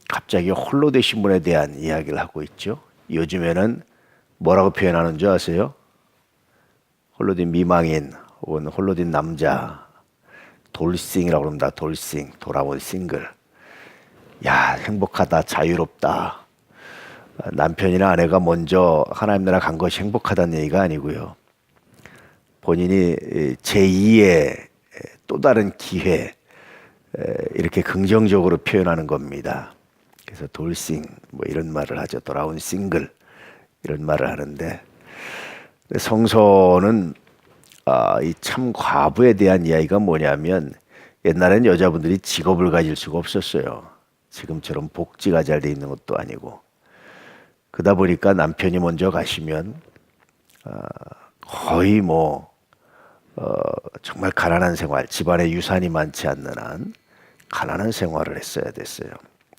갑자기 홀로 되신 분에 대한 이야기를 하고 있죠. 요즘에는 뭐라고 표현하는 줄 아세요? 홀로 된 미망인 혹은 홀로 된 남자, 돌싱이라고 그럽니다. 돌싱, 돌아온 싱글. 야, 행복하다, 자유롭다. 남편이나 아내가 먼저 하나님 나라 간 것이 행복하다는 얘기가 아니고요. 본인이 제2의 또 다른 기회, 이렇게 긍정적으로 표현하는 겁니다. 그래서 돌싱 뭐 이런 말을 하죠. 돌아온 싱글 이런 말을 하는데, 성서는 이 참 과부에 대한 이야기가 뭐냐면, 옛날엔 여자분들이 직업을 가질 수가 없었어요. 지금처럼 복지가 잘 돼 있는 것도 아니고. 그러다 보니까 남편이 먼저 가시면 거의 정말 가난한 생활, 집안에 유산이 많지 않는 한 가난한 생활을 했어야 됐어요.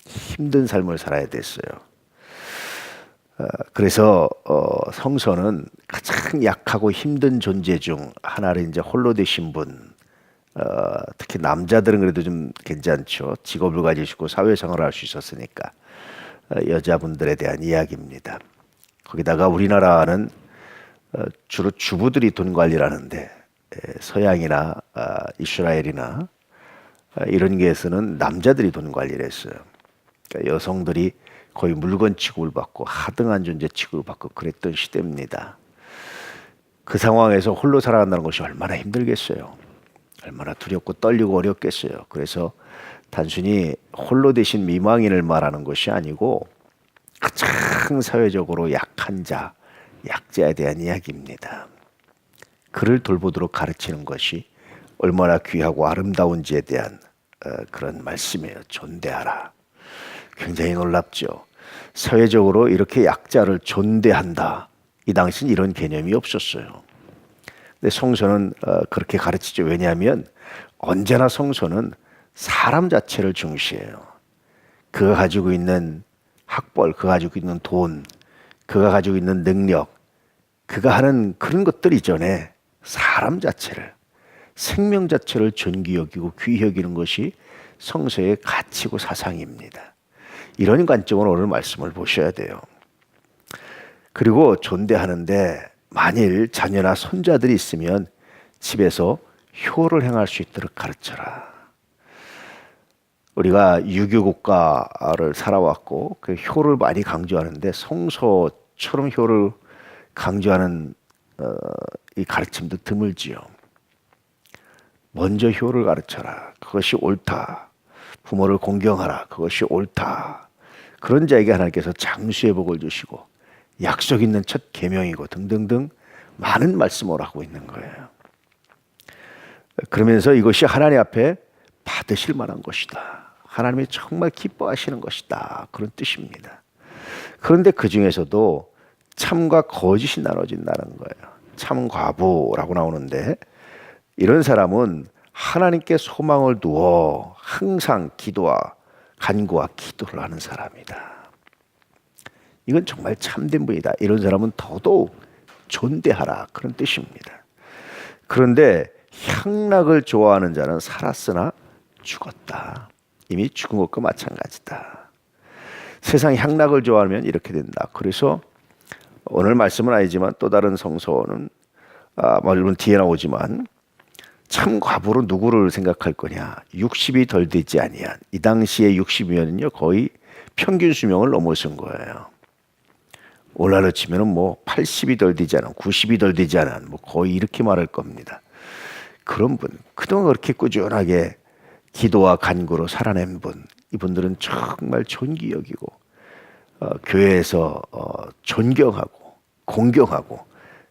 힘든 삶을 살아야 됐어요. 그래서 성서는 가장 약하고 힘든 존재 중 하나를 이제 홀로 되신 분, 특히 남자들은 그래도 좀 괜찮죠. 직업을 가지시고 사회생활을 할 수 있었으니까. 여자분들에 대한 이야기입니다. 거기다가 우리나라는 주로 주부들이 돈 관리를 하는데, 서양이나 이스라엘이나 이런 게에서는 남자들이 돈 관리를 했어요. 그러니까 여성들이 거의 물건 취급을 받고 하등한 존재 취급을 받고 그랬던 시대입니다. 그 상황에서 홀로 살아간다는 것이 얼마나 힘들겠어요. 얼마나 두렵고 떨리고 어렵겠어요. 그래서 단순히 홀로 되신 미망인을 말하는 것이 아니고 가장 사회적으로 약한 자, 약자에 대한 이야기입니다. 그를 돌보도록 가르치는 것이 얼마나 귀하고 아름다운지에 대한 그런 말씀이에요. 존대하라. 굉장히 놀랍죠. 사회적으로 이렇게 약자를 존대한다. 이 당시는 이런 개념이 없었어요. 근데 성서는 그렇게 가르치죠. 왜냐하면 언제나 성서는 사람 자체를 중시해요. 그가 가지고 있는 학벌, 그가 가지고 있는 돈, 그가 가지고 있는 능력, 그가 하는 그런 것들 이전에 사람 자체를, 생명 자체를 존귀 여기고 귀히 여기는 것이 성서의 가치고 사상입니다. 이런 관점으로 오늘 말씀을 보셔야 돼요. 그리고 존대하는데 만일 자녀나 손자들이 있으면 집에서 효를 행할 수 있도록 가르쳐라. 우리가 유교 국가를 살아왔고 그 효를 많이 강조하는데, 성서처럼 효를 강조하는 이 가르침도 드물지요. 먼저 효를 가르쳐라. 그것이 옳다. 부모를 공경하라. 그것이 옳다. 그런 자에게 하나님께서 장수의 복을 주시고 약속 있는 첫 계명이고 등등등 많은 말씀을 하고 있는 거예요. 그러면서 이것이 하나님 앞에 받으실 만한 것이다. 하나님이 정말 기뻐하시는 것이다. 그런 뜻입니다. 그런데 그 중에서도 참과 거짓이 나눠진다는 거예요. 참 과부라고 나오는데, 이런 사람은 하나님께 소망을 두어 항상 기도와 간구와 기도를 하는 사람이다. 이건 정말 참된 분이다. 이런 사람은 더더욱 존대하라. 그런 뜻입니다. 그런데 향락을 좋아하는 자는 살았으나 죽었다. 이미 죽은 것과 마찬가지다. 세상 향락을 좋아하면 이렇게 된다. 그래서 오늘 말씀은 아니지만 또 다른 성서는 물론 뒤에 나오지만, 참 과부로 누구를 생각할 거냐. 60이 덜 되지 아니한, 이 당시에 60이면요 거의 평균 수명을 넘어선 거예요. 오늘날로 치면은 80이 덜 되지 않은, 90이 덜 되지 않은, 거의 이렇게 말할 겁니다. 그런 분, 그동안 그렇게 꾸준하게 기도와 간구로 살아낸 분, 이분들은 정말 존귀 여기고 교회에서 존경하고 공경하고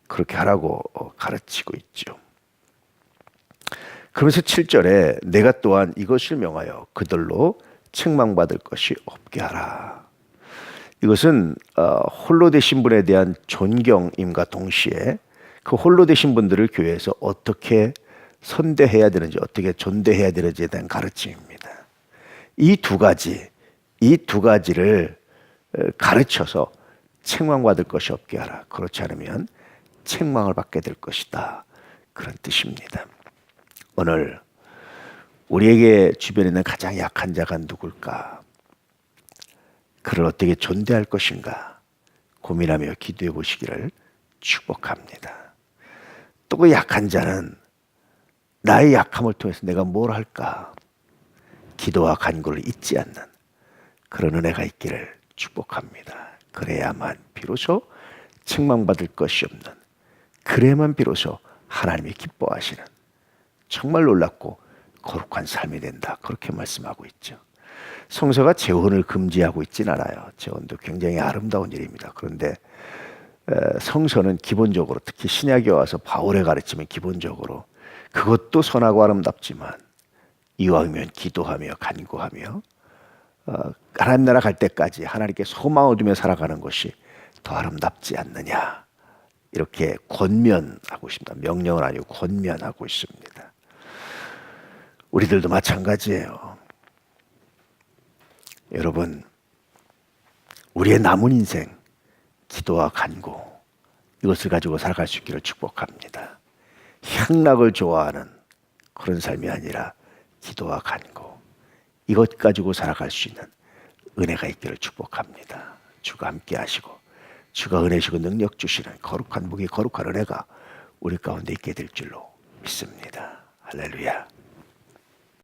그렇게 하라고 가르치고 있죠. 그러면서 7절에 내가 또한 이것을 명하여 그들로 책망받을 것이 없게 하라. 이것은 홀로 되신 분에 대한 존경임과 동시에 그 홀로 되신 분들을 교회에서 어떻게 선대해야 되는지, 어떻게 존대해야 되는지에 대한 가르침입니다. 이 두 가지를 가르쳐서 책망받을 것이 없게 하라. 그렇지 않으면 책망을 받게 될 것이다. 그런 뜻입니다. 오늘 우리에게 주변에 있는 가장 약한 자가 누굴까? 그를 어떻게 존대할 것인가 고민하며 기도해 보시기를 축복합니다. 또 그 약한 자는 나의 약함을 통해서 내가 뭘 할까? 기도와 간구를 잊지 않는 그런 은혜가 있기를 축복합니다. 그래야만 비로소 책망받을 것이 없는, 그래야만 비로소 하나님이 기뻐하시는 정말 놀랍고 거룩한 삶이 된다. 그렇게 말씀하고 있죠. 성서가 재혼을 금지하고 있진 않아요. 재혼도 굉장히 아름다운 일입니다. 그런데 성서는 기본적으로, 특히 신약에 와서 바울의 가르침은 기본적으로 그것도 선하고 아름답지만 이왕이면 기도하며 간구하며 하나님 나라 갈 때까지 하나님께 소망을 두며 살아가는 것이 더 아름답지 않느냐, 이렇게 권면하고 있습니다. 명령은 아니고 권면하고 있습니다. 우리들도 마찬가지예요. 여러분, 우리의 남은 인생 기도와 간구, 이것을 가지고 살아갈 수 있기를 축복합니다. 향락을 좋아하는 그런 삶이 아니라 기도와 간구, 이것 가지고 살아갈 수 있는 은혜가 있기를 축복합니다. 주가 함께 하시고 주가 은혜 주시고 능력 주시는 거룩한 무기, 거룩한 은혜가 우리 가운데 있게 될 줄로 믿습니다. 할렐루야.